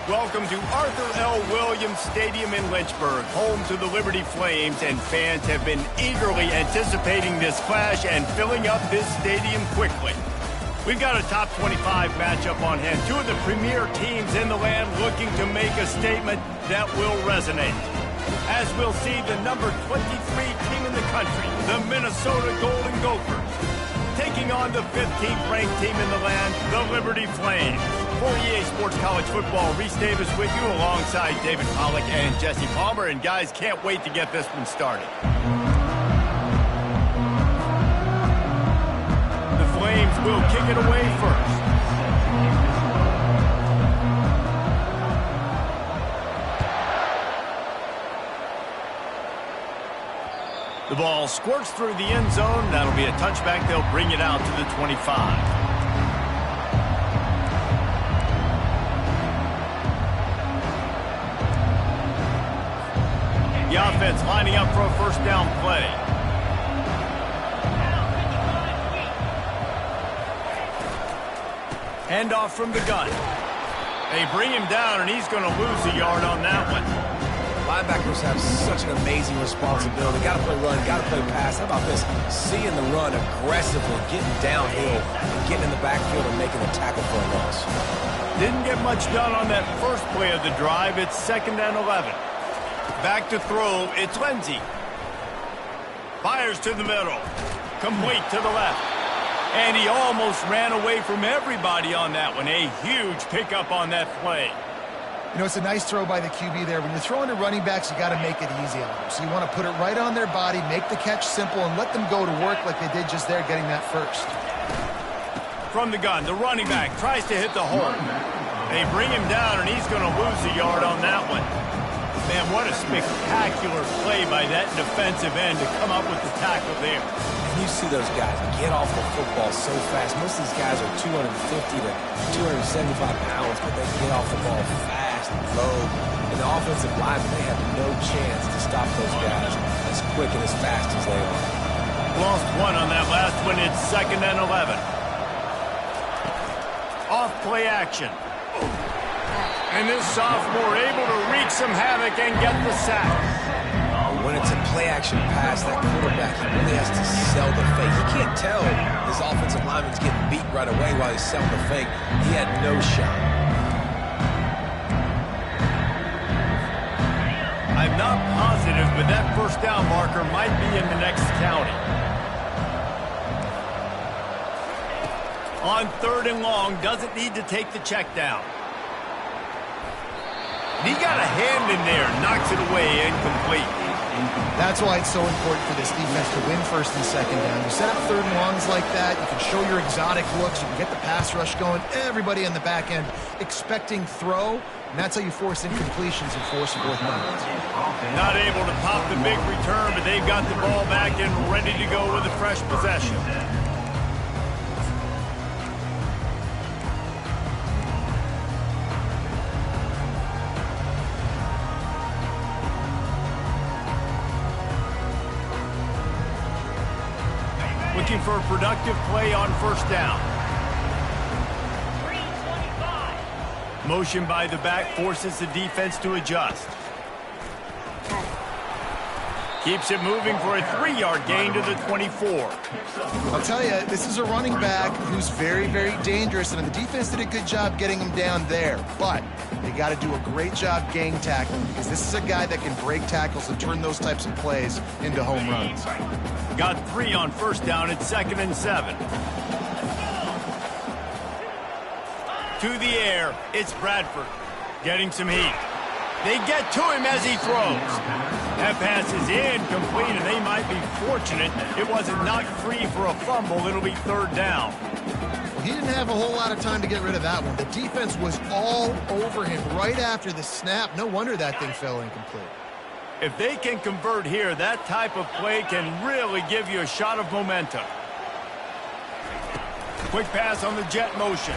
Welcome to Arthur L. Williams Stadium in Lynchburg, home to the Liberty Flames, and fans have been eagerly anticipating this clash and filling up this stadium quickly. We've got a top 25 matchup on hand, two of the premier teams in the land looking to make a statement that will resonate. As we'll see the number 23 team in the country, the Minnesota Golden Gophers, taking on the 15th ranked team in the land, the Liberty Flames. For EA Sports College Football, Reese Davis with you alongside David Pollack and Jesse Palmer. And guys, can't wait to get this one started. The Flames will kick it away first. The ball squirts through the end zone. That'll be a touchback. They'll bring it out to the 25. The offense lining up for a first down play. Handoff from the gun. They bring him down, and he's going to lose a yard on that one. Linebackers have such an amazing responsibility. Got to play run, got to play pass. How about this? Seeing the run aggressively, getting downhill, and getting in the backfield and making a tackle for a loss. Didn't get much done on that first play of the drive. It's 2nd and 11. Back to throw, it's Lindsey. Fires to the middle. Complete to the left. And he almost ran away from everybody on that one. A huge pickup on that play. You know, it's a nice throw by the QB there. When you're throwing to running backs, you got to make it easy on them. So you want to put it right on their body, make the catch simple, and let them go to work like they did just there, getting that first. From the gun, the running back tries to hit the hole. They bring him down, and he's going to lose a yard on that one. Man, what a spectacular play by that defensive end to come up with the tackle there. And you see those guys get off the football so fast. Most of these guys are 250 to 275 pounds, but they get off the ball fast and low. And the offensive linemen, they have no chance to stop those guys as quick and as fast as they are. Lost one on that last one. It's 2nd and 11. Off play action. And this sophomore able to wreak some havoc and get the sack. When it's a play-action pass, that quarterback, he really has to sell the fake. He can't tell his offensive lineman's getting beat right away while he's selling the fake. He had no shot. I'm not positive, but that first down marker might be in the next county. On 3rd and long, doesn't need to take the check down. He got a hand in there, knocks it away, incomplete. That's why it's so important for this defense to win 1st and 2nd down. You set up 3rd and longs like that, you can show your exotic looks, you can get the pass rush going, everybody on the back end expecting throw, and that's how you force incompletions and force a 4th down. Not able to pop the big return, but they've got the ball back and ready to go with a fresh possession. Looking for a productive play on 1st down. Motion by the back forces the defense to adjust. Keeps it moving for a 3-yard gain to the 24. I'll tell you, this is a running back who's very, very dangerous, and the defense did a good job getting him down there. But they got to do a great job gang tackling, because this is a guy that can break tackles and turn those types of plays into home runs. Got 3 on 1st down at 2nd and 7. To the air, it's Bradford getting some heat. They get to him as he throws. That pass is incomplete, and they might be fortunate it wasn't knocked free for a fumble. It'll be 3rd down. He didn't have a whole lot of time to get rid of that one. The defense was all over him right after the snap. No wonder that thing fell incomplete. If they can convert here, that type of play can really give you a shot of momentum. Quick pass on the jet motion.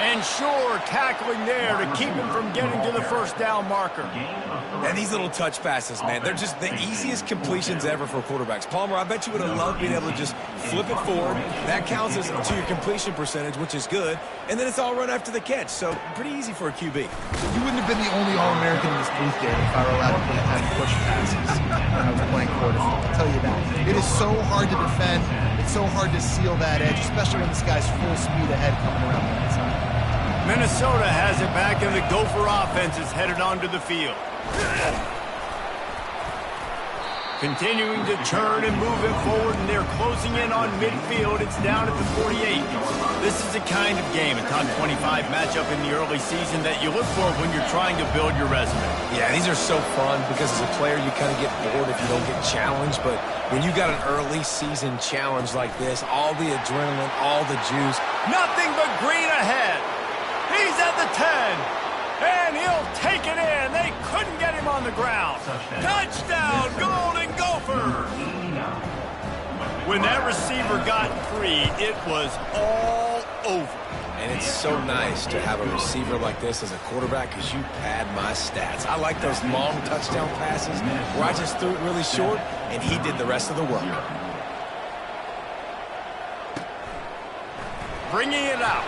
And sure, tackling there to keep him from getting to the first down marker. And these little touch passes, man, they're just the easiest completions ever for quarterbacks. Palmer, I bet you would have loved being able to just flip it forward. That counts as to your completion percentage, which is good. And then it's all run after the catch, so pretty easy for a QB. You wouldn't have been the only All-American in this booth, Dave, if I were allowed to play and push passes when I was playing quarterback. I'll tell you that. It is so hard to defend. It's so hard to seal that edge, especially when this guy's full speed ahead coming around the outside. Minnesota has it back, and the Gopher offense is headed onto the field. Continuing to turn and move it forward, and they're closing in on midfield. It's down at the 48. This is the kind of game, a top 25 matchup in the early season that you look for when you're trying to build your resume. Yeah, these are so fun because as a player you kind of get bored if you don't get challenged, but when you got an early season challenge like this, all the adrenaline, all the juice. Nothing but green ahead. He's at the 10. And he'll take it in. They couldn't get him on the ground. Touchdown, Golden Gophers. When that receiver got free, it was all over. And it's so nice to have a receiver like this as a quarterback because you pad my stats. I like those long touchdown passes where I just threw it really short and he did the rest of the work. Bringing it out.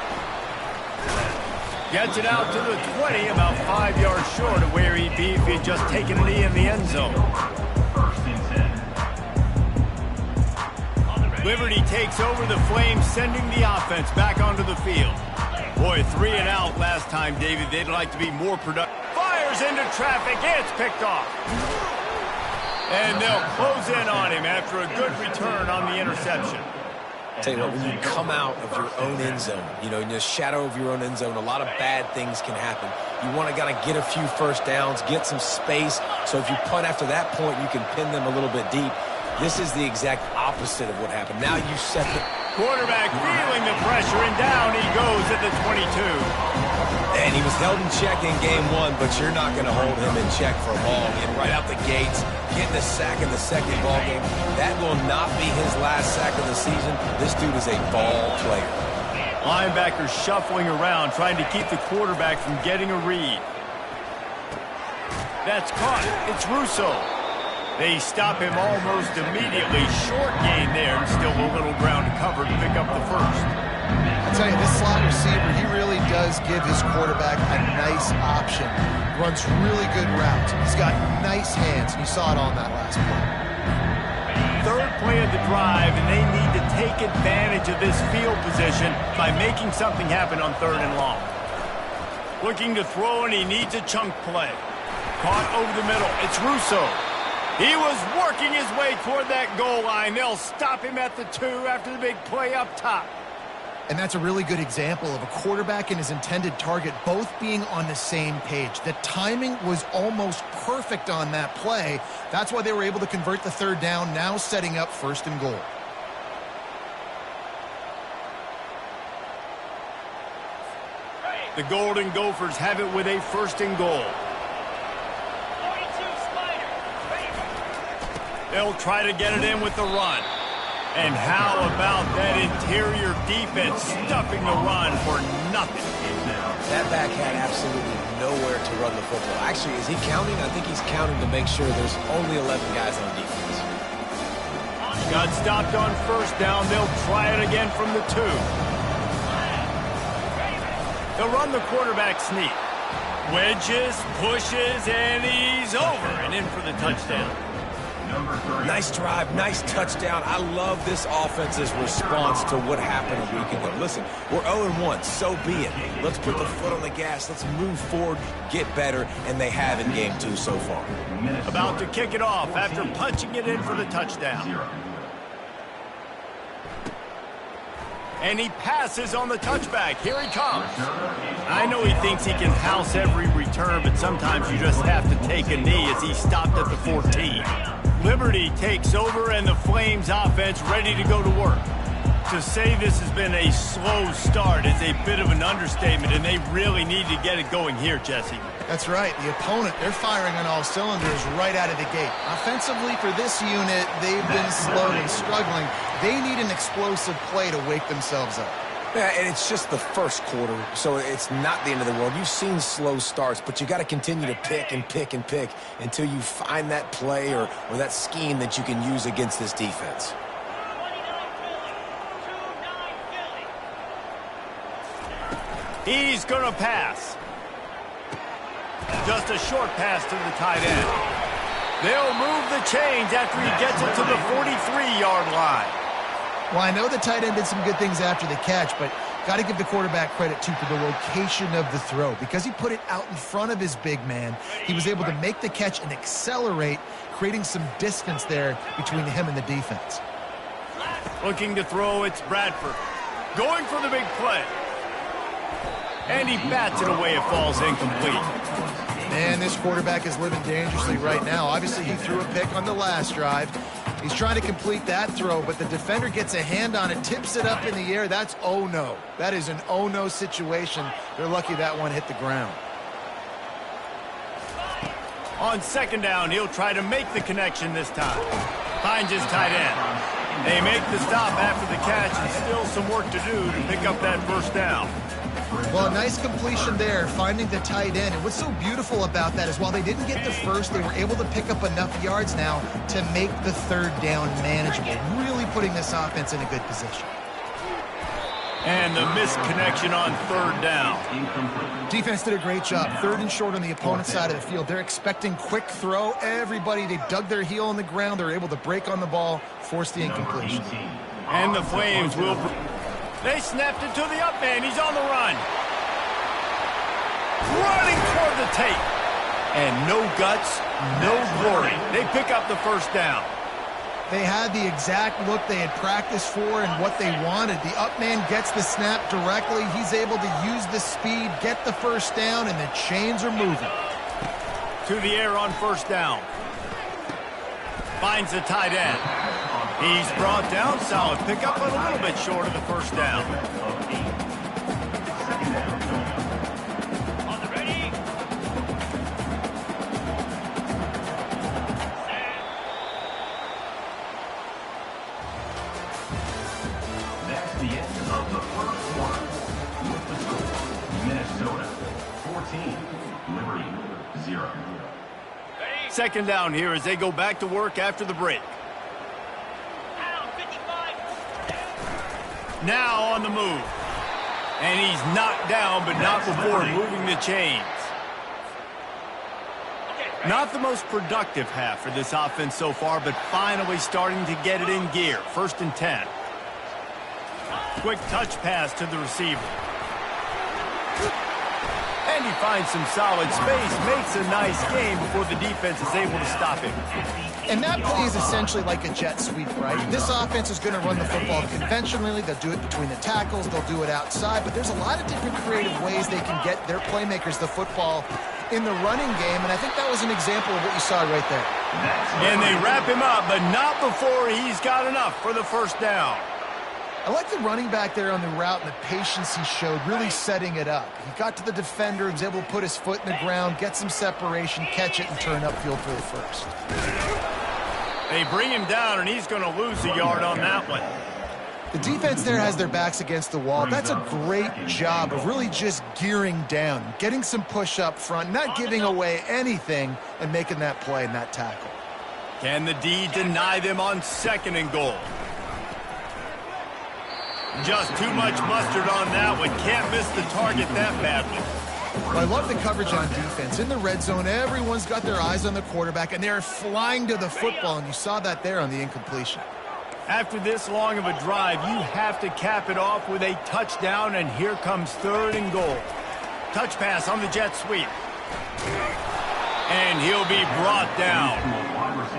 Gets it out to the 20, about 5 yards short of where he'd be if he'd just taken a knee in the end zone. Liberty takes over the Flames, sending the offense back onto the field. Boy, 3 and out last time, David. They'd like to be more productive. Fires into traffic. It's picked off. And they'll close in on him after a good return on the interception. Tell you what, when you come out of your own end zone, you know, in the shadow of your own end zone, a lot of bad things can happen. You want to kind of get a few first downs, get some space, so if you punt after that point, you can pin them a little bit deep. This is the exact opposite of what happened. Now you set the quarterback feeling the pressure, and down he goes at the 22. And he was held in check in game 1, but you're not going to hold him in check for long. And right out the gates, getting a sack in the second ball game. That will not be his last sack of the season. This dude is a ball player. Linebackers shuffling around, trying to keep the quarterback from getting a read. That's caught. It's Russo. They stop him almost immediately. Short gain there, and still a little ground to cover to pick up the first. I'll tell you, this slot receiver, he really does give his quarterback a nice option. Runs really good routes. He's got nice hands, and you saw it on that last play. Third play of the drive, and they need to take advantage of this field position by making something happen on 3rd and long. Looking to throw, and he needs a chunk play. Caught over the middle. It's Russo. He was working his way toward that goal line. They'll stop him at the 2 after the big play up top. And that's a really good example of a quarterback and his intended target both being on the same page. The timing was almost perfect on that play. That's why they were able to convert the 3rd down, now setting up 1st and goal. The Golden Gophers have it with a 1st and goal. They'll try to get it in with the run. And how about that interior defense stuffing the run for nothing? That back had absolutely nowhere to run the football. Actually, is he counting? I think he's counting to make sure there's only 11 guys on defense. Got stopped on 1st down. They'll try it again from the 2. They'll run the quarterback sneak. Wedges, pushes, and he's over and in for the touchdown. Nice drive, nice touchdown. I love this offense's response to what happened a week ago. Listen, we're 0-1, so be it. Let's put the foot on the gas. Let's move forward, get better, and they have in game 2 so far. About to kick it off after punching it in for the touchdown. And he passes on the touchback. Here he comes. I know he thinks he can house every return, but sometimes you just have to take a knee as he stopped at the 14. Liberty takes over, and the Flames offense ready to go to work. To say this has been a slow start is a bit of an understatement, and they really need to get it going here, Jesse. That's right. The opponent, they're firing on all cylinders right out of the gate. Offensively, for this unit, they've been slow and struggling. They need an explosive play to wake themselves up. Yeah, and it's just the first quarter, so it's not the end of the world. You've seen slow starts, but you got to continue to pick and pick and pick until you find that play or that scheme that you can use against this defense. He's going to pass. Just a short pass to the tight end. They'll move the chains after he gets it to the 43-yard line. Well, I know the tight end did some good things after the catch, but got to give the quarterback credit, too, for the location of the throw. Because he put it out in front of his big man, he was able to make the catch and accelerate, creating some distance there between him and the defense. Looking to throw, it's Bradford. Going for the big play. And he bats it away. It falls incomplete. Man, this quarterback is living dangerously right now. Obviously, he threw a pick on the last drive. He's trying to complete that throw, but the defender gets a hand on it, tips it up in the air. That's oh-no. That is an oh-no situation. They're lucky that one hit the ground. On second down, he'll try to make the connection this time. Finds his tight end. They make the stop after the catch, and still some work to do to pick up that first down. Well, a nice completion there, finding the tight end. And what's so beautiful about that is while they didn't get the first, they were able to pick up enough yards now to make the third down manageable, really putting this offense in a good position. And the missed connection on third down. Defense did a great job. Third and short on the opponent's side of the field. They're expecting quick throw. Everybody, they dug their heel on the ground. They're able to break on the ball, force the incompletion. And the Flames will... They snapped it to the up man. He's on the run. Running toward the tape. And no guts, no glory. They pick up the first down. They had the exact look they had practiced for and what they wanted. The up man gets the snap directly. He's able to use the speed, get the first down, and the chains are moving. To the air on first down. Finds the tight end. He's brought down. Solid pickup, but a little bit short of the first down. On the ready. That's the end of the first quarter. With the score, Minnesota 14, Liberty 0. Second down here as they go back to work after the break. Now on the move. And he's knocked down, but not before moving the chains. Not the most productive half for this offense so far, but finally starting to get it in gear. 1st and 10. Quick touch pass to the receiver. And he finds some solid space, makes a nice game before the defense is able to stop him. And that play is essentially like a jet sweep, right? This offense is going to run the football conventionally. They'll do it between the tackles. They'll do it outside. But there's a lot of different creative ways they can get their playmakers the football in the running game. And I think that was an example of what you saw right there. And they wrap him up, but not before he's got enough for the first down. I like the running back there on the route and the patience he showed, really setting it up. He got to the defender, was able to put his foot in the ground, get some separation, catch it, and turn upfield for the first. They bring him down, and he's going to lose a yard on that one. The defense there has their backs against the wall. That's a great job of really just gearing down, getting some push up front, not giving away anything, and making that play and that tackle. Can the D deny them on 2nd and goal? Just too much mustard on that one. Can't miss the target that badly. Well, I love the coverage on defense. In the red zone, everyone's got their eyes on the quarterback, and they're flying to the football, and you saw that there on the incompletion. After this long of a drive, you have to cap it off with a touchdown, and here comes 3rd and goal. Touch pass on the jet sweep. And he'll be brought down.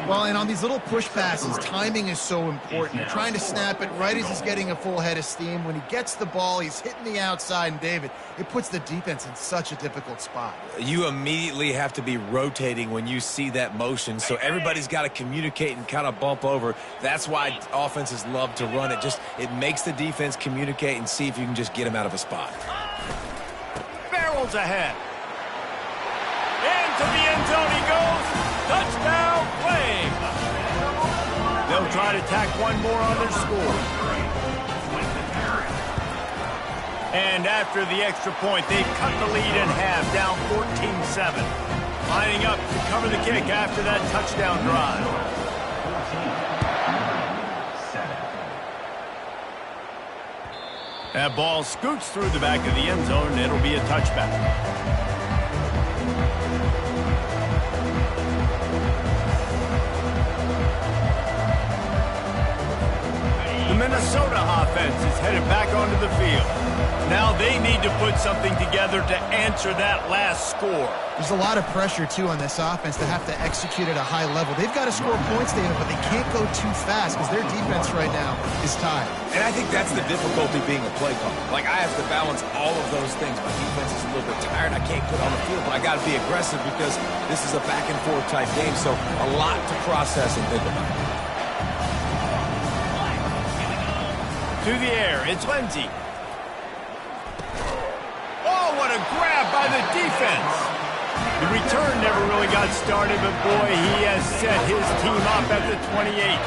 Well, and on these little push passes, timing is so important. You're trying to snap it right as he's getting a full head of steam. When he gets the ball, he's hitting the outside, and David, it puts the defense in such a difficult spot. You immediately have to be rotating when you see that motion, so everybody's got to communicate and kind of bump over. That's why offenses love to run it. It makes the defense communicate and see if you can just get him out of a spot. Barrels ahead. Into the end zone he goes. Touchdown, Flames. They'll try to tack one more on their score. And after the extra point, they've cut the lead in half, down 14-7. Lining up to cover the kick after that touchdown drive. That ball scoots through the back of the end zone, and it'll be a touchback. The Minnesota offense is headed back onto the field. Now they need to put something together to answer that last score. There's a lot of pressure, too, on this offense to have to execute at a high level. They've got to score points, David, but they can't go too fast because their defense right now is tired. And I think that's the difficulty being a play caller. Like, I have to balance all of those things. My defense is a little bit tired. I can't get on the field, but I got to be aggressive because this is a back-and-forth type game, so a lot to process and think about. To the air, it's Lindsey. Oh, what a grab by the defense. The return never really got started, but boy, he has set his team up at the 28.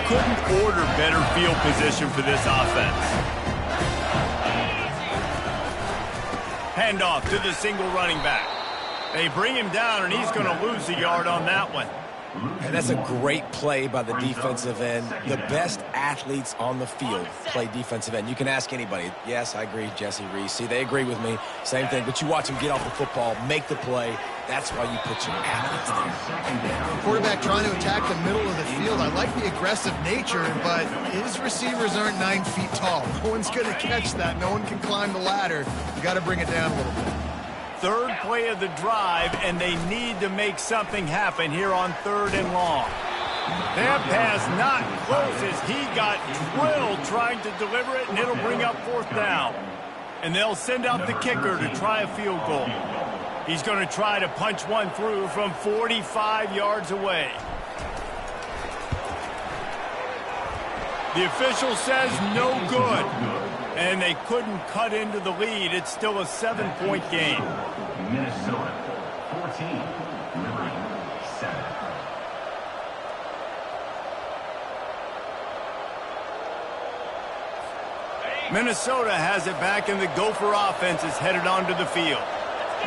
Couldn't order better field position for this offense. Handoff to the single running back. They bring him down, and he's going to lose a yard on that one. And that's a great play by the defensive end. The best athletes on the field play defensive end. You can ask anybody. Yes, I agree, Jesse Reese. See, they agree with me. Same thing. But you watch them get off the football, make the play. That's why you put your athletes there. Quarterback trying to attack the middle of the field. I like the aggressive nature, but his receivers aren't 9 feet tall. No one's going to catch that. No one can climb the ladder. You got to bring it down a little bit. Third play of the drive, and they need to make something happen here on 3rd and long. That pass not close as he got drilled trying to deliver it, and it'll bring up 4th down. And they'll send out the kicker to try a field goal. He's going to try to punch one through from 45 yards away. The official says no good. And they couldn't cut into the lead. It's still a 7-point game. Minnesota 14, Liberty 7. Minnesota has it back, and the Gopher offense is headed onto the field.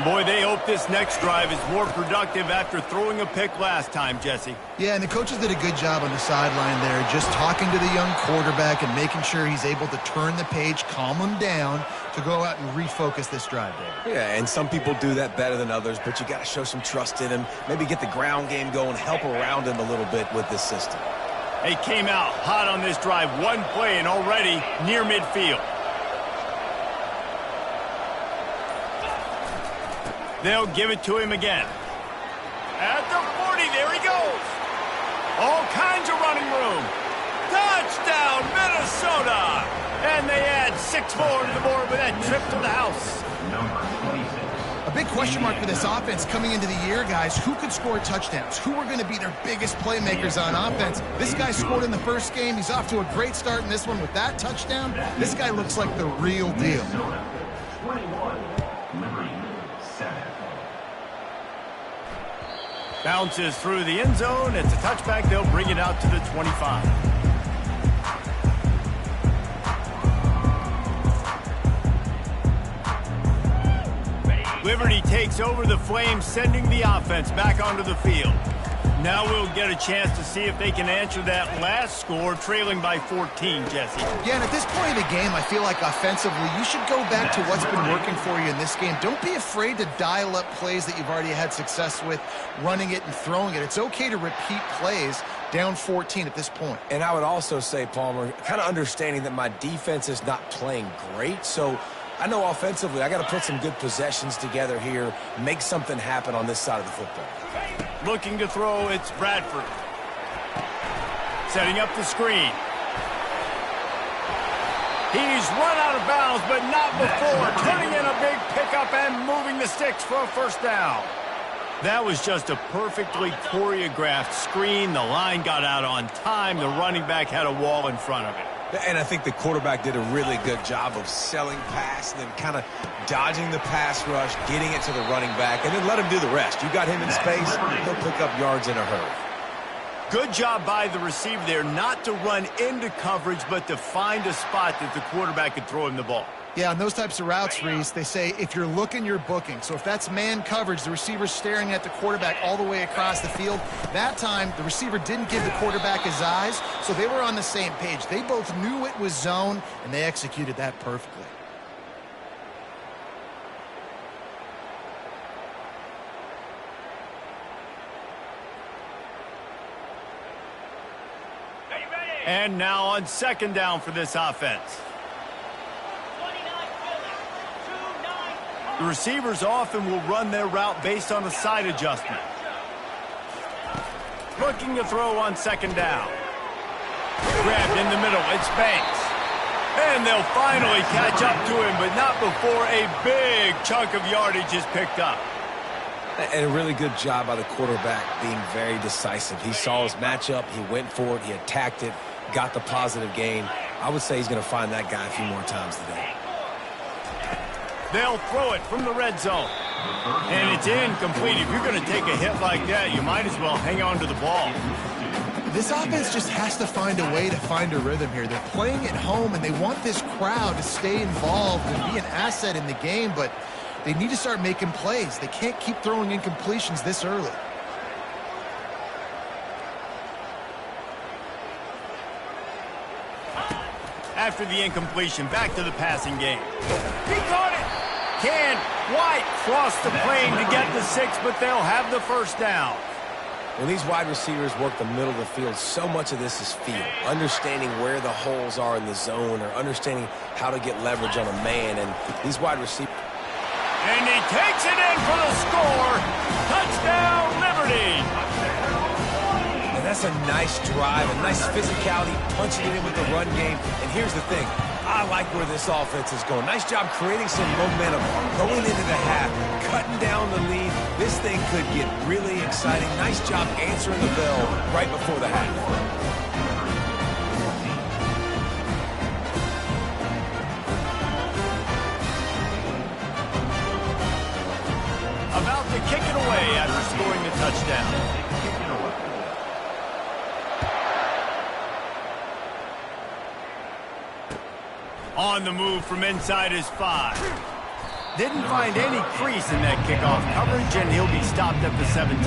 Boy, they hope this next drive is more productive after throwing a pick last time, Jesse. Yeah, and the coaches did a good job on the sideline there, just talking to the young quarterback and making sure he's able to turn the page, calm him down to go out and refocus this drive, David. Yeah, and some people do that better than others, but you got to show some trust in him. Maybe get the ground game going, help around him a little bit with this system. They came out hot on this drive. One play and already near midfield. They'll give it to him again. At the 40, there he goes. All kinds of running room. Touchdown, Minnesota! And they add 6 more to the board with that trip to the house. Number 26. A big question mark for this offense coming into the year, guys. Who could score touchdowns? Who are going to be their biggest playmakers on offense? This guy scored in the first game. He's off to a great start in this one with that touchdown. This guy looks like the real deal. Minnesota 21, Liberty 7. Bounces through the end zone. It's a touchback. They'll bring it out to the 25. Liberty takes over the Flames, sending the offense back onto the field. Now we'll get a chance to see if they can answer that last score, trailing by 14, Jesse. Yeah, and at this point of the game, I feel like offensively, you should go back to what's been working for you in this game. Don't be afraid to dial up plays that you've already had success with, running it and throwing it. It's okay to repeat plays down 14 at this point. And I would also say, Palmer, kind of understanding that my defense is not playing great, so I know offensively I got to put some good possessions together here, make something happen on this side of the football. Looking to throw, it's Bradford. Setting up the screen. He's run out of bounds, but not before. Turning in a big pickup and moving the sticks for a 1st down. That was just a perfectly choreographed screen. The line got out on time. The running back had a wall in front of it. And I think the quarterback did a really good job of selling pass and then kind of dodging the pass rush, getting it to the running back, and then let him do the rest. You got him in space, he'll pick up yards in a hurry. Good job by the receiver there not to run into coverage, but to find a spot that the quarterback could throw him the ball. Yeah, on those types of routes, Reese, they say if you're looking, you're booking. So if that's man coverage, the receiver's staring at the quarterback all the way across the field. That time, the receiver didn't give the quarterback his eyes, so they were on the same page. They both knew it was zone, and they executed that perfectly. And now on second down for this offense. The receivers often will run their route based on a side adjustment. Looking to throw on second down. Grabbed in the middle, it's Banks. And they'll finally catch up to him, but not before a big chunk of yardage is picked up. And a really good job by the quarterback being very decisive. He saw his matchup, he went for it, he attacked it, got the positive gain. I would say he's going to find that guy a few more times today. They'll throw it from the red zone. And it's incomplete. If you're going to take a hit like that, you might as well hang on to the ball. This offense just has to find a way to find a rhythm here. They're playing at home, and they want this crowd to stay involved and be an asset in the game, but they need to start making plays. They can't keep throwing incompletions this early. After the incompletion, back to the passing game. He caught it! Can White cross the plane to get the 6, but they'll have the first down. When these wide receivers work the middle of the field, so much of this is feel. Understanding where the holes are in the zone or understanding how to get leverage on a man. And these wide receivers... And he takes it in for the score. Touchdown, Liberty. And that's a nice drive, a nice physicality, punching it in with the run game. And here's the thing. I like where this offense is going. Nice job creating some momentum, going into the half, cutting down the lead. This thing could get really exciting. Nice job answering the bell right before the half. About to kick it away after scoring the touchdown. On the move from inside his 5. Didn't find any crease in that kickoff coverage, and he'll be stopped at the 17.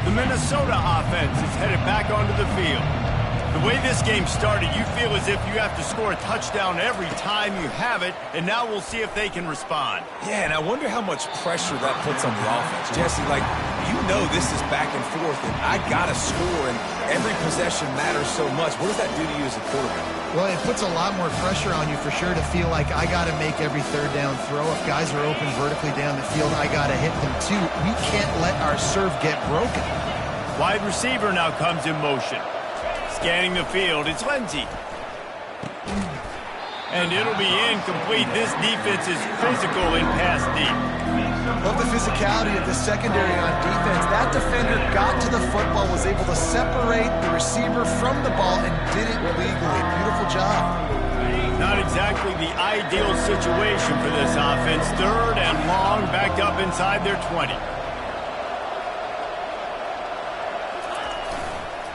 The Minnesota offense is headed back onto the field. The way this game started, you feel as if you have to score a touchdown every time you have it, and now we'll see if they can respond. Yeah, and I wonder how much pressure that puts on the offense. Jesse, like, you know this is back and forth, and I got to score, and every possession matters so much. What does that do to you as a quarterback? Well, it puts a lot more pressure on you for sure to feel like I got to make every third down throw. If guys are open vertically down the field, I got to hit them too. We can't let our serve get broken. Wide receiver now comes in motion. Scanning the field, it's Lindsey. And it'll be incomplete. This defense is physical in pass deep. Love the physicality of the secondary on defense. That defender got to the football, was able to separate the receiver from the ball, and did it legally. Beautiful job. Not exactly the ideal situation for this offense. Third and long, backed up inside their 20.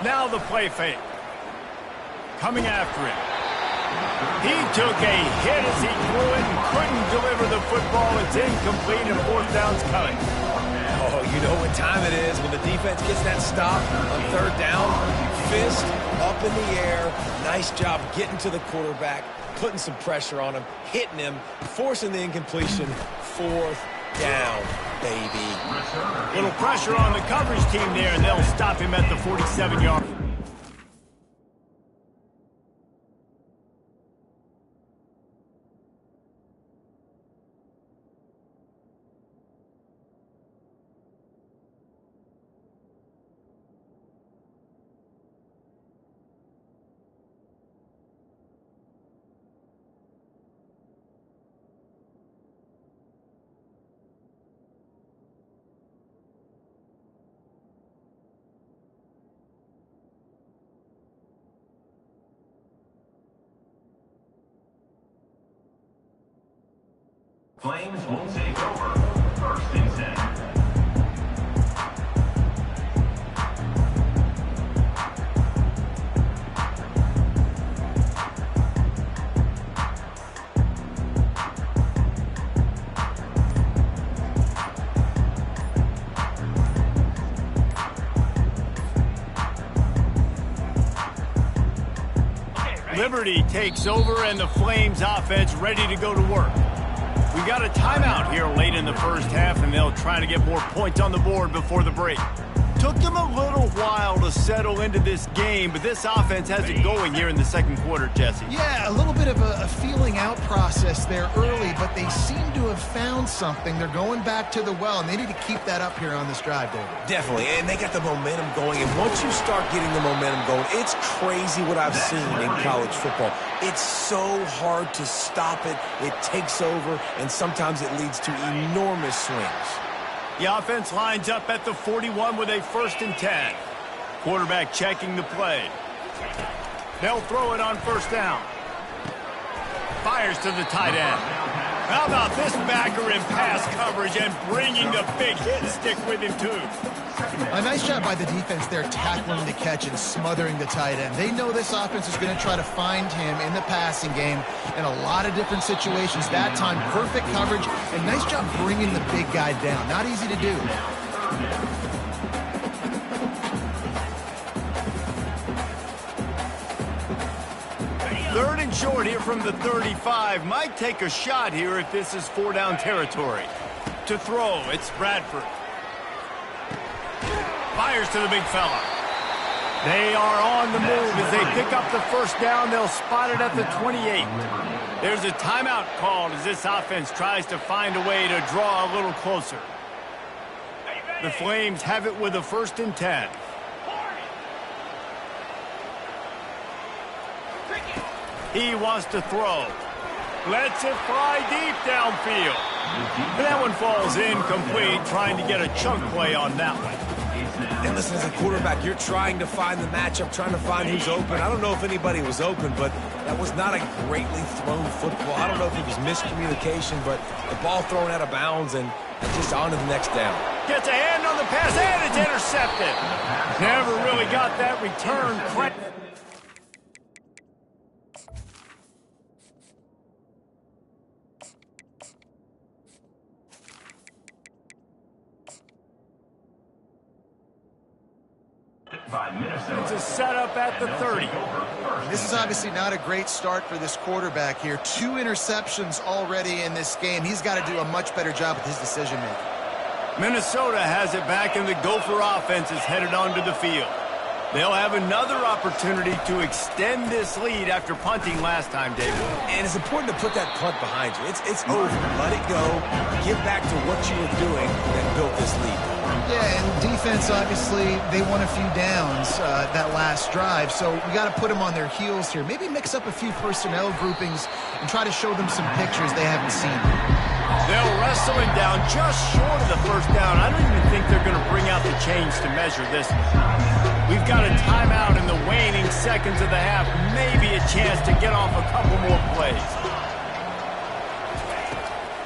Now the play fake. Coming after him. He took a hit as he threw it and couldn't deliver the football. It's incomplete and fourth down's coming. Oh, you know what time it is when the defense gets that stop on third down. Fist up in the air. Nice job getting to the quarterback, putting some pressure on him, hitting him, forcing the incompletion. Fourth down, baby. Little pressure on the coverage team there, and they'll stop him at the 47-yard. Flames will take over. First and 10. Liberty takes over and the Flames offense ready to go to work. We got a timeout here late in the first half, and they'll try to get more points on the board before the break. Took them a little while to settle into this game, but this offense has it going here in the second quarter, Jesse. Yeah, a little bit of a feeling out process there early, but they seem to have found something. They're going back to the well, and they need to keep that up here on this drive, David. Definitely, and they got the momentum going, and once you start getting the momentum going, it's crazy what I've seen in college football. It's so hard to stop it. It takes over, and sometimes it leads to enormous swings. The offense lines up at the 41 with a 1st and 10. Quarterback checking the play. They'll throw it on 1st down. Fires to the tight end. How about this backer in pass coverage and bringing the big hit stick with him, too? A nice job by the defense there, tackling the catch and smothering the tight end. They know this offense is going to try to find him in the passing game in a lot of different situations. That time, perfect coverage, and nice job bringing the big guy down. Not easy to do. Third and short here from the 35. Might take a shot here if this is 4-down territory. To throw, it's Bradford. Fires to the big fella. They are on the move as they pick up the 1st down. They'll spot it at the 28. There's a timeout called as this offense tries to find a way to draw a little closer. The Flames have it with a 1st and 10. He wants to throw. Lets it fly deep downfield. And that one falls incomplete, trying to get a chunk play on that one. And listen, as a quarterback, you're trying to find the matchup, trying to find who's open. I don't know if anybody was open, but that was not a greatly thrown football. I don't know if it was miscommunication, but the ball thrown out of bounds and just on to the next down. Gets a hand on the pass, and it's intercepted. Never really got that return. It's a setup at the 30. This is obviously not a great start for this quarterback here. 2 interceptions already in this game. He's got to do a much better job with his decision-making. Minnesota has it back, and the Gopher offense is headed onto the field. They'll have another opportunity to extend this lead after punting last time, David. And it's important to put that punt behind you. It's over. Let it go. Get back to what you were doing that built this lead. Yeah, and defense, obviously, they won a few downs that last drive, so we got to put them on their heels here. Maybe mix up a few personnel groupings and try to show them some pictures they haven't seen. They'll wrestle him down just short of the 1st down. I don't even think they're going to bring out the chains to measure this. We've got a timeout in the waning seconds of the half. Maybe a chance to get off a couple more plays.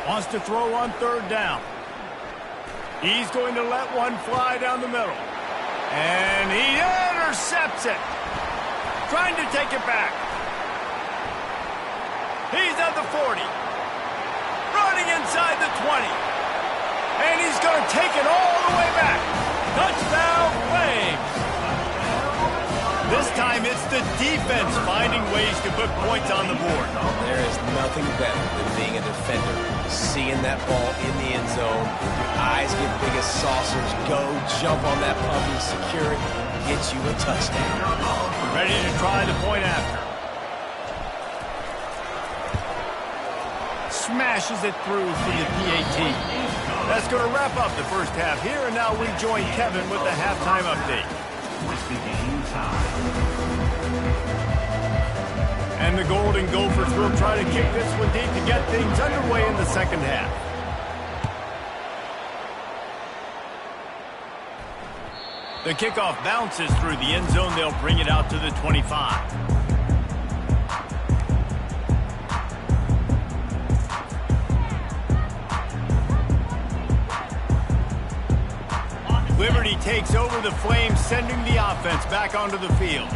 Wants to throw on 3rd down. He's going to let one fly down the middle. And he intercepts it. Trying to take it back. He's at the 40. Running inside the 20. And he's going to take it all the way back. Touchdown, Flames. This time it's the defense finding ways to put points on the board. There is nothing better than being a defender. Seeing that ball in the end zone, your eyes get big as saucers, go jump on that puppy, secure it, get you a touchdown. Ready to try the point after. Smashes it through for the PAT. That's going to wrap up the first half here, and now we join Kevin with the halftime update. And the Golden Gophers will try to kick this one deep to get things underway in the second half. The kickoff bounces through the end zone. They'll bring it out to the 25. takes over the Flames, sending the offense back onto the field.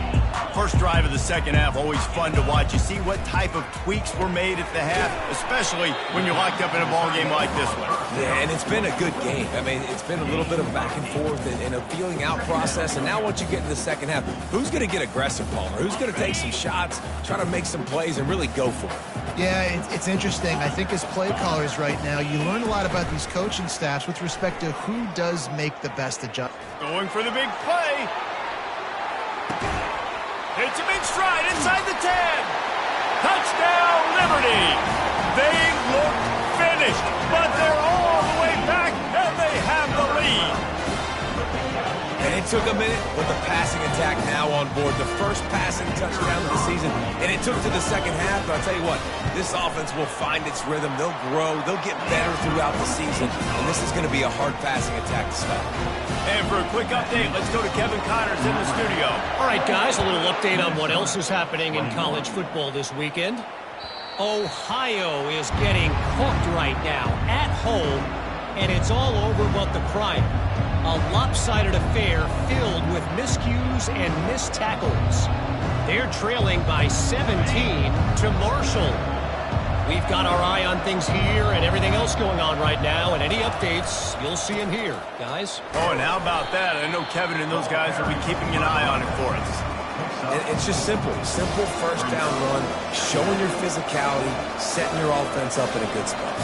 First drive of the second half, always fun to watch. You see what type of tweaks were made at the half, especially when you're locked up in a ball game like this one. Yeah, and it's been a good game. I mean, it's been a little bit of back and forth and a feeling out process. And now once you get in the second half, who's going to get aggressive, Palmer? Who's going to take some shots, try to make some plays, and really go for it? Yeah, it's interesting. I think as play callers right now, you learn a lot about these coaching staffs with respect to who does make the best adjustment. Going for the big play. It's a big stride inside the 10. Touchdown, Liberty. They look finished, but they're all the way back, and they have the lead. And it took a minute with the passing attack now on board. The first passing touchdown of the season, and it took to the second half. But I'll tell you what, this offense will find its rhythm. They'll grow. They'll get better throughout the season, and this is going to be a hard passing attack to stop. And for a quick update, let's go to Kevin Connors in the studio. All right, guys, a little update on what else is happening in college football this weekend. Ohio is getting cooked right now at home, and it's all over but the crime. A lopsided affair filled with miscues and missed tackles. They're trailing by 17 to Marshall. We've got our eye on things here and everything else going on right now, and any updates, you'll see them here, guys. Oh, and how about that? I know Kevin and those guys will be keeping an eye on it for us. It's just simple. Simple first down run, showing your physicality, setting your offense up in a good spot.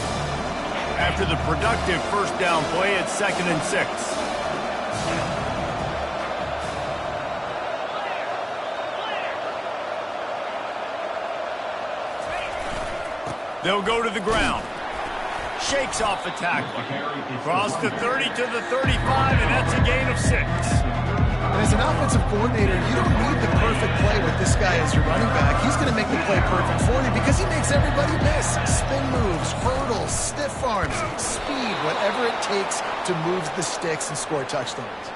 After the productive first down play, it's 2nd and 6. They'll go to the ground. Shakes off the tackler. Cross the 30 to the 35, and that's a gain of 6. And as an offensive coordinator, you don't need the perfect play with this guy as your running back. He's going to make the play perfect for you because he makes everybody miss. Spin moves, hurdles, stiff arms, speed, whatever it takes to move the sticks and score touchdowns.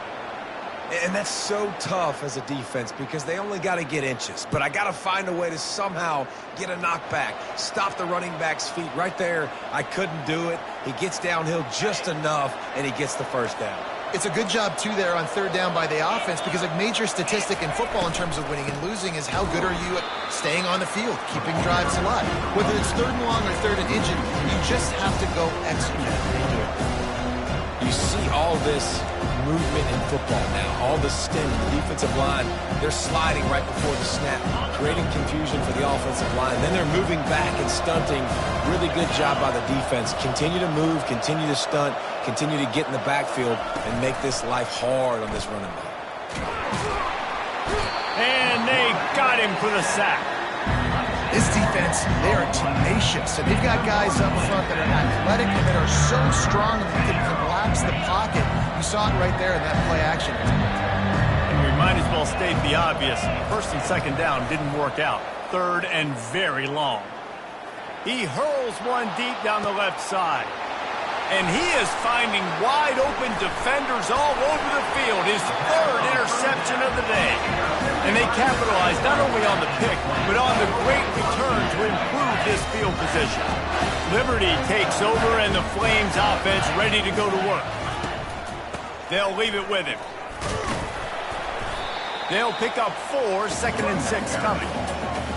And that's so tough as a defense because they only got to get inches. But I got to find a way to somehow get a knockback, stop the running back's feet right there. I couldn't do it. He gets downhill just enough, and he gets the first down. It's a good job, too, there on third down by the offense because a major statistic in football in terms of winning and losing is how good are you at staying on the field, keeping drives alive. Whether it's 3rd and long or 3rd and inches, you just have to go execute. You see all this movement in football now, all the stem, the defensive line, they're sliding right before the snap, creating confusion for the offensive line. Then they're moving back and stunting. Really good job by the defense. Continue to move, continue to stunt, continue to get in the backfield and make this life hard on this running back. And they got him for the sack. This defense, they are tenacious, and they've got guys up front that are athletic and that are so strong that they can collapse the pocket. You saw it right there in that play action. And we might as well state the obvious. 1st and 2nd down didn't work out. 3rd and very long. He hurls one deep down the left side. And he is finding wide open defenders all over the field. His 3rd interception of the day. And they capitalize not only on the pick, but on the great return to improve this field position. Liberty takes over and the Flames offense ready to go to work. They'll leave it with him. They'll pick up 4, 2nd and 6 coming.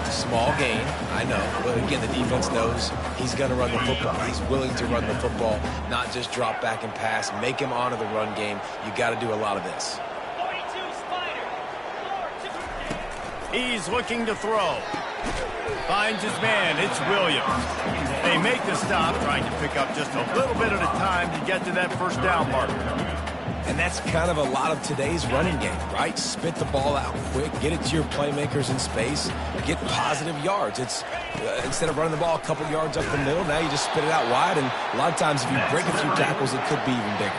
Small gain, I know. But again, the defense knows he's going to run the football. He's willing to run the football, not just drop back and pass. Make him honor the run game. You got to do a lot of this. He's looking to throw. Finds his man. It's Williams. They make the stop, trying to pick up just a little bit at a time to get to that first down marker. And that's kind of a lot of today's running game, right? Spit the ball out quick, get it to your playmakers in space, get positive yards. It's instead of running the ball a couple yards up the middle, now you just spit it out wide, and a lot of times if you break a few tackles, it could be even bigger.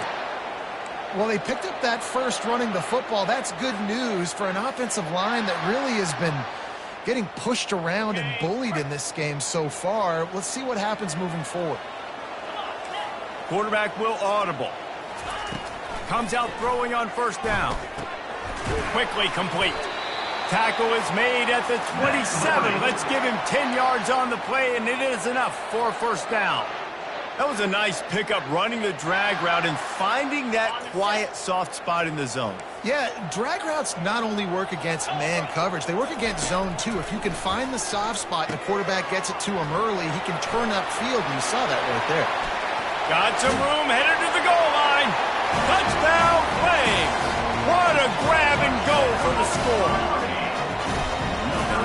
Well, they picked up that first running the football. That's good news for an offensive line that really has been getting pushed around and bullied in this game so far. Let's see what happens moving forward. Quarterback will audible. Comes out throwing on first down. Quickly complete. Tackle is made at the 27. Let's give him 10 yards on the play, and it is enough for a first down. That was a nice pickup, running the drag route and finding that quiet, soft spot in the zone. Yeah, drag routes not only work against man coverage, they work against zone too. If you can find the soft spot and the quarterback gets it to him early, he can turn upfield, and you saw that right there. Got some room, headed to the goal line. Touchdown, Flames. What a grab and go for the score.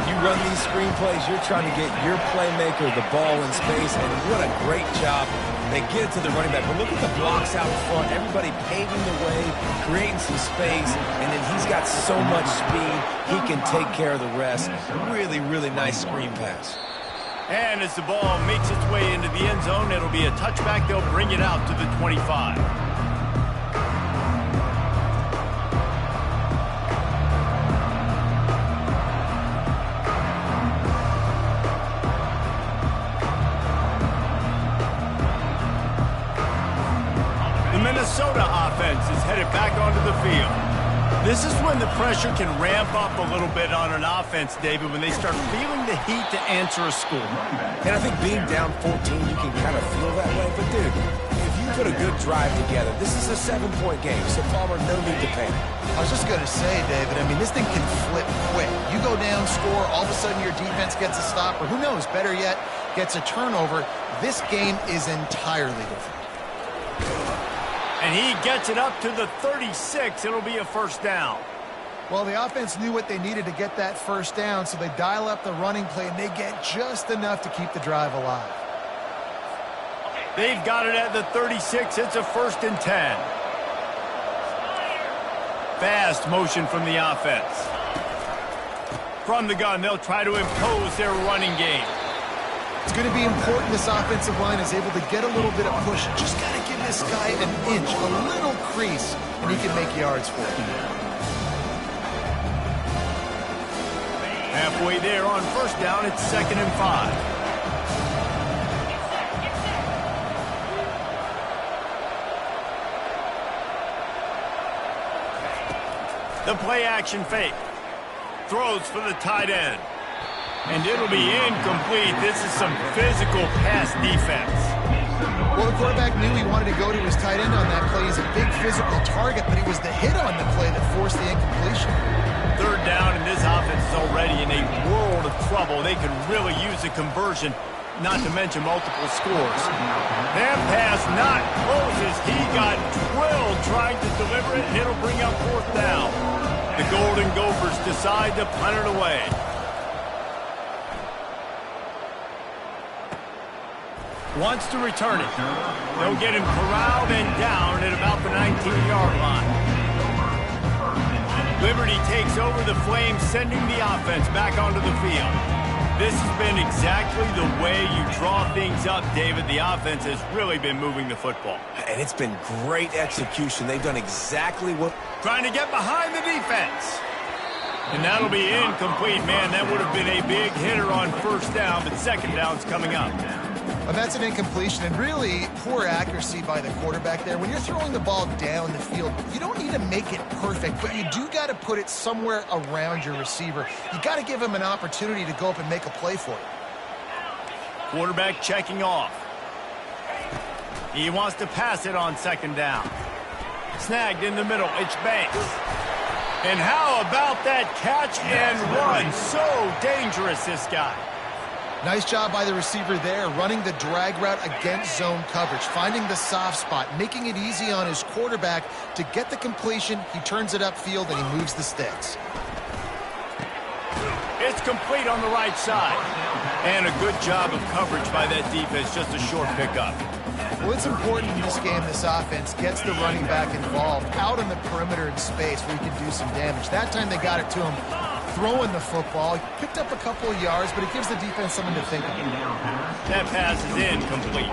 You run these screenplays, you're trying to get your playmaker the ball in space, and what a great job. They get it to the running back. But look at the blocks out front. Everybody paving the way, creating some space, and then he's got so much speed, he can take care of the rest. Really, really nice screen pass. And as the ball makes its way into the end zone, it'll be a touchback. They'll bring it out to the 25. Minnesota offense is headed back onto the field. This is when the pressure can ramp up a little bit on an offense, David, when they start feeling the heat to answer a score. And I think being down 14, you can kind of feel that way. But, dude, if you put a good drive together, this is a 7-point game, so Palmer, no need to panic. I was just going to say, David, I mean, this thing can flip quick. You go down, score, all of a sudden your defense gets a stop, or who knows, better yet, gets a turnover. This game is entirely different. And he gets it up to the 36. It'll be a first down. Well, the offense knew what they needed to get that first down, so they dial up the running play, and they get just enough to keep the drive alive. They've got it at the 36. It's a 1st and 10. Fast motion from the offense. From the gun, they'll try to impose their running game. It's going to be important this offensive line is able to get a little bit of push. Just got to give this guy an inch, a little crease, and he can make yards for it. Halfway there on first down, it's 2nd and 5. The play action fake. Throws for the tight end. And it'll be incomplete. This is some physical pass defense. Well, the quarterback knew he wanted to go to his tight end on that play. He's a big physical target, but it was the hit on the play that forced the incompletion. 3rd down, and this offense is already in a world of trouble. They could really use a conversion, not to mention multiple scores. That pass not closes. He got drilled trying to deliver it, and it'll bring up 4th down. The Golden Gophers decide to punt it away. Wants to return it. They'll get him corralled and down at about the 19-yard line. Liberty takes over the Flames, sending the offense back onto the field. This has been exactly the way you draw things up, David. The offense has really been moving the football. And it's been great execution. They've done exactly what... Trying to get behind the defense. And that'll be incomplete. Man, that would have been a big hitter on first down, but second down's coming up. Well, that's an incompletion, and really poor accuracy by the quarterback there. When you're throwing the ball down the field, you don't need to make it perfect, but you do got to put it somewhere around your receiver. You got to give him an opportunity to go up and make a play for you. Quarterback checking off. He wants to pass it on second down. Snagged in the middle. It's Banks. And how about that catch and run? So dangerous, this guy. Nice job by the receiver there, running the drag route against zone coverage, finding the soft spot, making it easy on his quarterback to get the completion. He turns it upfield, and he moves the sticks. It's complete on the right side. And a good job of coverage by that defense, just a short pickup. Well, it's important in this game this offense gets the running back involved out on the perimeter in space where he can do some damage. That time they got it to him throwing the football. He picked up a couple of yards, but it gives the defense something to think about. That pass is incomplete.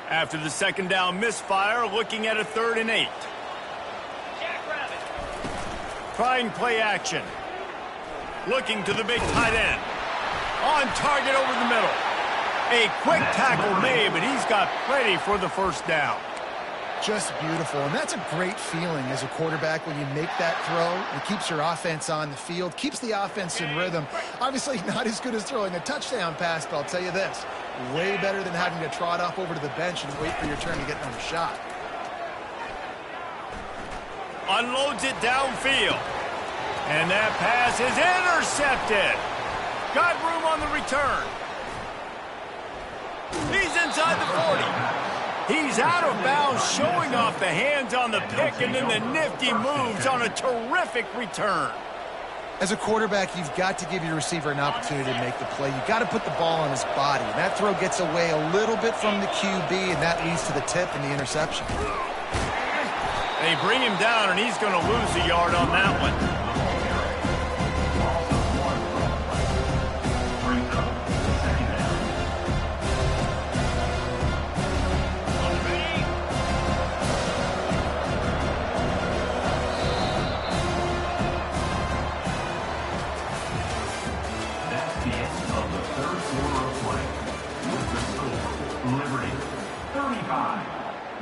After the second down misfire, looking at a 3rd and 8. Trying play action. Looking to the big tight end. On target over the middle. A quick tackle made, but he's got plenty for the first down. Just beautiful, and that's a great feeling as a quarterback when you make that throw. It keeps your offense on the field, keeps the offense in rhythm. Obviously not as good as throwing a touchdown pass, but I'll tell you this, way better than having to trot off over to the bench and wait for your turn to get another shot. Unloads it downfield. And that pass is intercepted. Got room on the return. He's inside the 40. He's out of bounds, showing off the hands on the pick, and then the nifty moves on a terrific return. As a quarterback, you've got to give your receiver an opportunity to make the play. You've got to put the ball on his body. And that throw gets away a little bit from the QB, and that leads to the tip and the interception. They bring him down, and he's going to lose a yard on that one.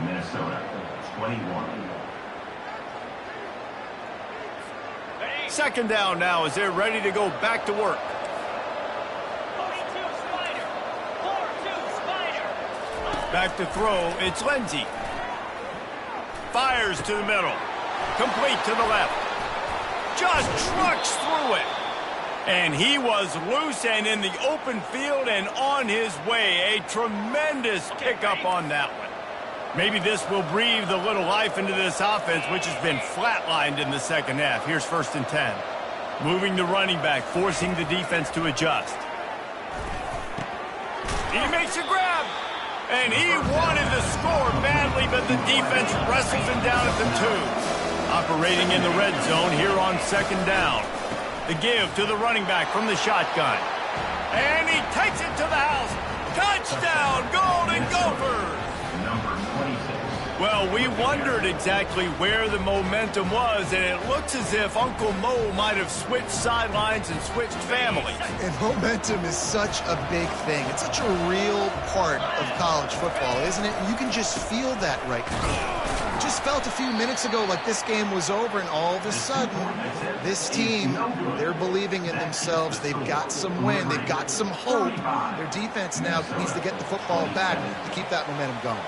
Minnesota, 21. Second down now as they're ready to go back to work. 42 Spider. 4-2 Spider. Back to throw, it's Lindsey. Fires to the middle. Complete to the left. Just trucks through it. And he was loose and in the open field and on his way. A tremendous pickup on that one. Maybe this will breathe a little life into this offense, which has been flatlined in the second half. Here's 1st and 10. Moving the running back, forcing the defense to adjust. He makes a grab. And he wanted the score badly, but the defense wrestles him down at the 2. Operating in the red zone here on 2nd down. The give to the running back from the shotgun. And he takes it to the house. Touchdown, Golden Gophers! Well, we wondered exactly where the momentum was, and it looks as if Uncle Mo might have switched sidelines and switched families. And momentum is such a big thing. It's such a real part of college football, isn't it? You can just feel that right now. It just felt a few minutes ago like this game was over, and all of a sudden, this team, they're believing in themselves. They've got some wind. They've got some hope. Their defense now needs to get the football back to keep that momentum going.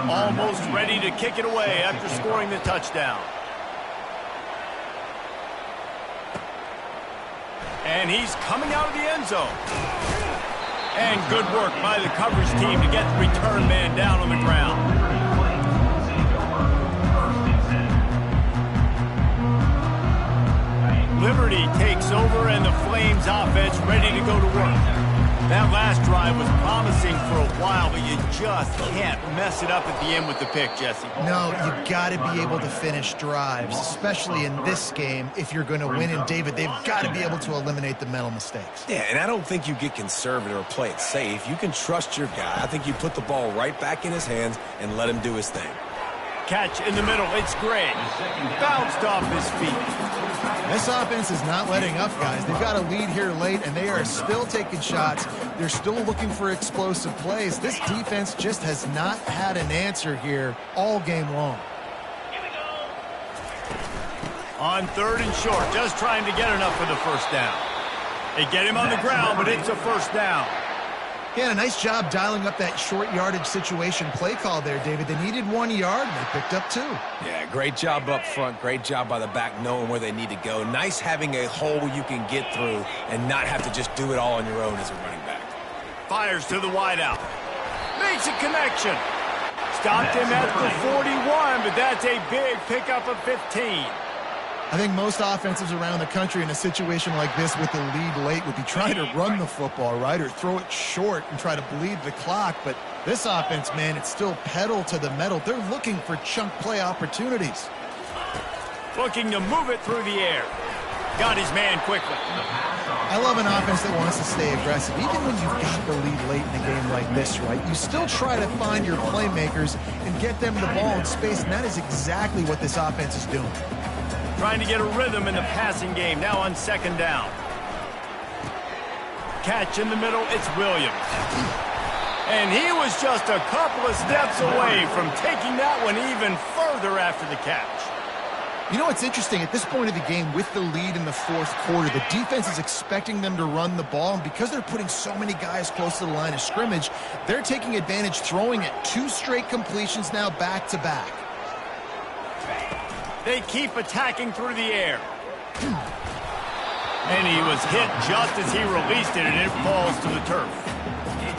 Almost ready to kick it away after scoring the touchdown. And he's coming out of the end zone. And good work by the coverage team to get the return man down on the ground. Liberty takes over, and the Flames offense ready to go to work. That last drive was promising for a while, but you just can't mess it up at the end with the pick, Jesse. No, you got to be able to finish drives, especially in this game. If you're going to win, and David, they've got to be able to eliminate the mental mistakes. Yeah, and I don't think you get conservative or play it safe. You can trust your guy. I think you put the ball right back in his hands and let him do his thing. Catch in the middle, it's Gray. Bounced off his feet. This offense is not letting up, guys. They've got a lead here late, and they are still taking shots. They're still looking for explosive plays. This defense just has not had an answer here all game long. On 3rd and short, just trying to get enough for the first down. They get him on the ground, but it's a first down. Yeah, a nice job dialing up that short yardage situation play call there, David. They needed 1 yard, and they picked up 2. Yeah, great job up front. Great job by the back knowing where they need to go. Nice having a hole you can get through and not have to just do it all on your own as a running back. Fires to the wideout. Makes a connection. Stopped him at the 41, but that's a big pickup of 15. I think most offenses around the country in a situation like this with the lead late would be trying to run the football, right, or throw it short and try to bleed the clock. But this offense, man, it's still pedal to the metal. They're looking for chunk play opportunities. Looking to move it through the air. Got his man quickly. I love an offense that wants to stay aggressive. Even when you've got the lead late in a game like this, right, you still try to find your playmakers and get them the ball in space, and that is exactly what this offense is doing. Trying to get a rhythm in the passing game, now on 2nd down. Catch in the middle, it's Williams. And he was just a couple of steps away from taking that one even further after the catch. You know what's interesting? At this point of the game, with the lead in the fourth quarter, the defense is expecting them to run the ball, and because they're putting so many guys close to the line of scrimmage, they're taking advantage, throwing it 2 straight completions now back-to-back. They keep attacking through the air. And he was hit just as he released it, and it falls to the turf.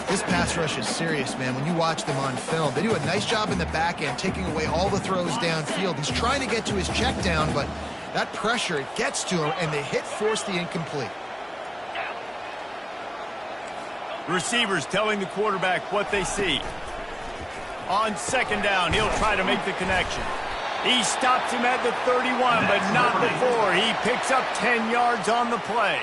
This pass rush is serious, man. When you watch them on film, they do a nice job in the back end, taking away all the throws downfield. He's trying to get to his check down, but that pressure, it gets to him, and the hit forced the incomplete. Receivers telling the quarterback what they see. On second down, he'll try to make the connection. He stops him at the 31, but not before. He picks up 10 yards on the play.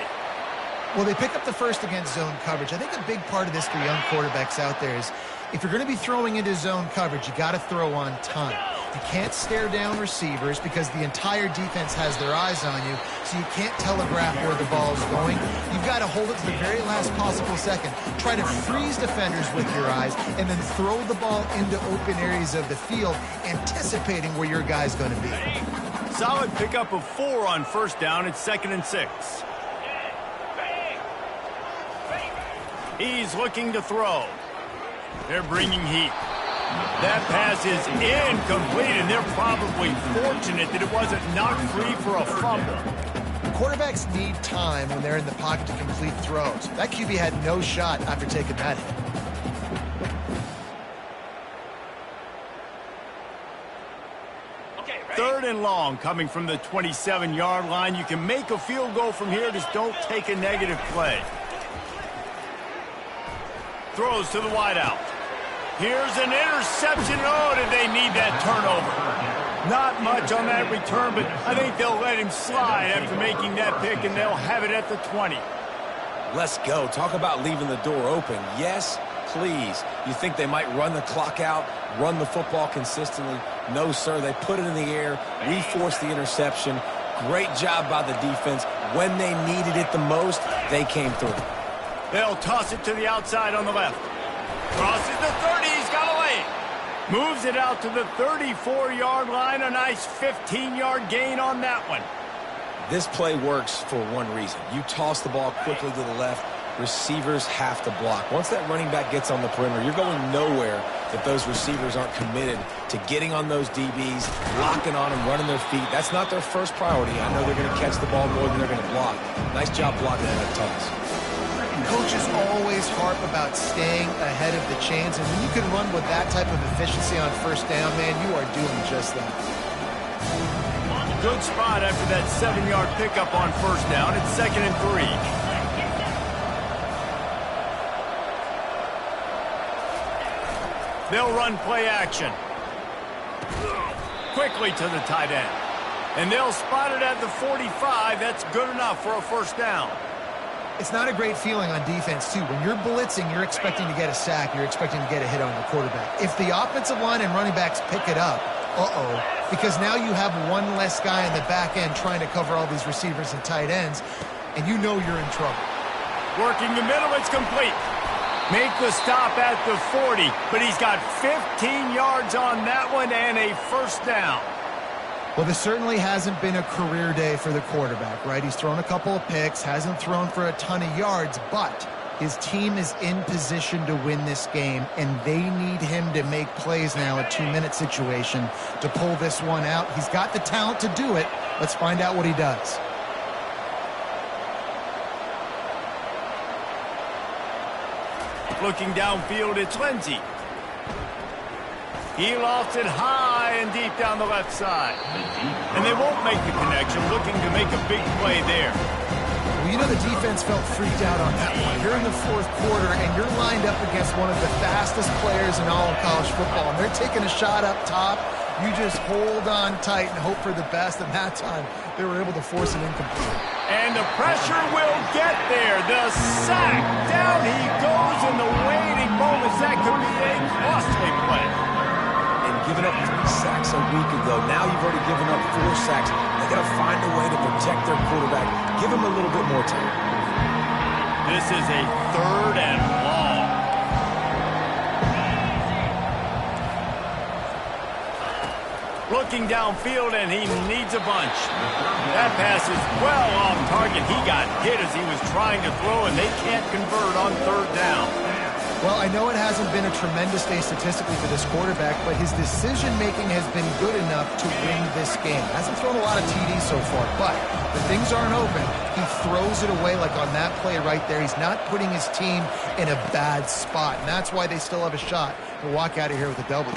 Well, they pick up the first against zone coverage. I think a big part of this for young quarterbacks out there is if you're going to be throwing into zone coverage, you got to throw on time. You can't stare down receivers because the entire defense has their eyes on you, so you can't telegraph where the ball is going. You've got to hold it to the very last possible second. Try to freeze defenders with your eyes, and then throw the ball into open areas of the field, anticipating where your guy's going to be. Solid pickup of 4 on first down. It's 2nd and 6. He's looking to throw. They're bringing heat. That pass is incomplete, and they're probably fortunate that it wasn't knocked free for a fumble. Quarterbacks need time when they're in the pocket to complete throws. That QB had no shot after taking that hit. Third and long coming from the 27-yard line. You can make a field goal from here, just don't take a negative play. Throws to the wideout. Here's an interception. Oh, did they need that turnover? Not much on that return, but I think they'll let him slide after making that pick, and they'll have it at the 20. Let's go. Talk about leaving the door open. Yes, please. You think they might run the clock out, run the football consistently? No, sir. They put it in the air. We forced the interception. Great job by the defense. When they needed it the most, they came through. They'll toss it to the outside on the left. Crosses the 30. He's got away. Moves it out to the 34-yard line. A nice 15-yard gain on that one. This play works for one reason. You toss the ball quickly to the left. Receivers have to block. Once that running back gets on the perimeter, you're going nowhere if those receivers aren't committed to getting on those DBs, locking on them, running their feet. That's not their first priority. I know they're going to catch the ball more than they're going to block. Nice job blocking that toss. Coaches always harp about staying ahead of the chains, and when you can run with that type of efficiency on first down, man, you are doing just that. Good spot after that 7-yard pickup on first down. It's 2nd and 3. They'll run play action. Quickly to the tight end. And they'll spot it at the 45. That's good enough for a first down. It's not a great feeling on defense, too. When you're blitzing, you're expecting to get a sack. You're expecting to get a hit on your quarterback. If the offensive line and running backs pick it up, because now you have one less guy in the back end trying to cover all these receivers and tight ends, and you know you're in trouble. Working the middle, it's complete. Make the stop at the 40, but he's got 15 yards on that one and a first down. Well, this certainly hasn't been a career day for the quarterback, right? He's thrown a couple of picks, hasn't thrown for a ton of yards, but his team is in position to win this game, and they need him to make plays now, a 2-minute situation, to pull this one out. He's got the talent to do it. Let's find out what he does. Looking downfield, it's Lindsey. He lofts it high and deep down the left side. And they won't make the connection, looking to make a big play there. Well, you know the defense felt freaked out on that one. You're in the fourth quarter, and you're lined up against one of the fastest players in all of college football, and they're taking a shot up top. You just hold on tight and hope for the best, and that time they were able to force an incomplete. And the pressure will get there. The sack. Down he goes in the waiting moments. That could be a costly play. Giving up 3 sacks a week ago. Now you've already given up 4 sacks. They got to find a way to protect their quarterback. Give him a little bit more time. This is a 3rd and long. Looking downfield, and he needs a bunch. That pass is well off target. He got hit as he was trying to throw, and they can't convert on third down. Well, I know it hasn't been a tremendous day statistically for this quarterback, but his decision-making has been good enough to win this game. Hasn't thrown a lot of TDs so far, but when things aren't open, he throws it away like on that play right there. He's not putting his team in a bad spot, and that's why they still have a shot to walk out of here with a W.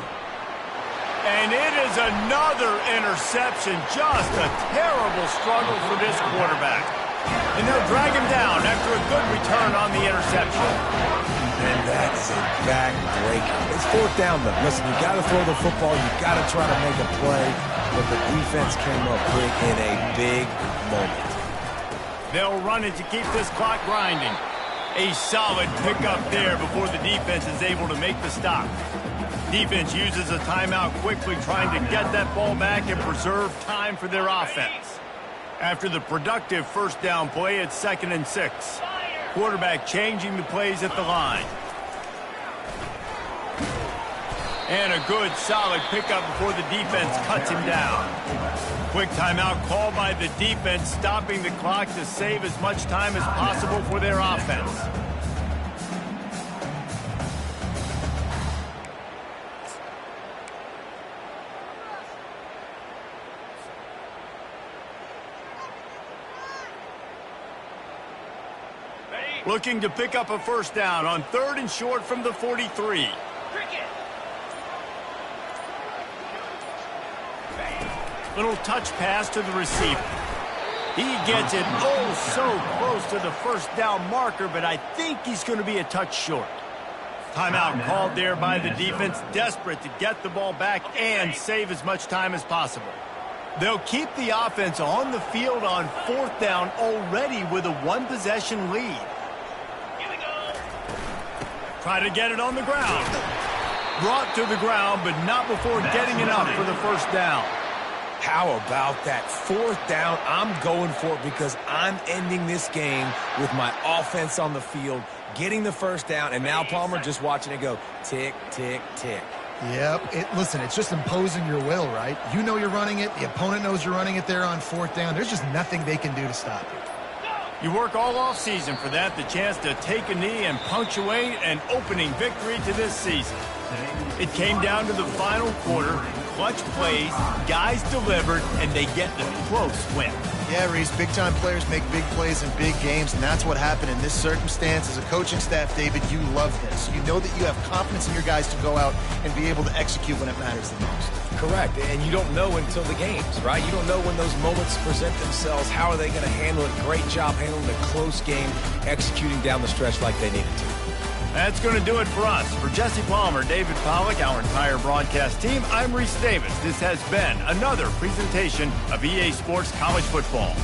And it is another interception. Just a terrible struggle for this quarterback. And they'll drag him down after a good return on the interception. And that is a back-breaker. It's fourth down, though. Listen, you got to throw the football. You got to try to make a play. But the defense came up big in a big moment. They'll run it to keep this clock grinding. A solid pickup there before the defense is able to make the stop. Defense uses a timeout quickly, trying to get that ball back and preserve time for their offense. After the productive first down play, it's 2nd and 6. Quarterback changing the plays at the line. And a good, solid pickup before the defense cuts him down. Quick timeout called by the defense, stopping the clock to save as much time as possible for their offense. Looking to pick up a first down on 3rd and short from the 43. Little touch pass to the receiver. He gets it so close to the first down marker, but I think he's going to be a touch short. Timeout called there by the defense, desperate to get the ball back and save as much time as possible. They'll keep the offense on the field on 4th down already with a one-possession lead. Try to get it on the ground. Brought to the ground, but not before getting enough for the first down. How about that? 4th down, I'm going for it because I'm ending this game with my offense on the field, getting the first down, and now Palmer just watching it go tick, tick, tick. Yep. Listen, it's just imposing your will, right? You know you're running it. The opponent knows you're running it there on 4th down. There's just nothing they can do to stop it. You work all off season for that, the chance to take a knee and punctuate an opening victory to this season. It came down to the final quarter, clutch plays, guys delivered, and they get the close win. Yeah, Reese, big-time players make big plays in big games, and that's what happened in this circumstance. As a coaching staff, David, you love this. You know that you have confidence in your guys to go out and be able to execute when it matters the most. Correct, and you don't know until the games, right? You don't know when those moments present themselves. How are they going to handle it? Great job handling a close game, executing down the stretch like they needed to. That's going to do it for us. For Jesse Palmer, David Pollack, our entire broadcast team, I'm Reese Davis. This has been another presentation of EA Sports College Football.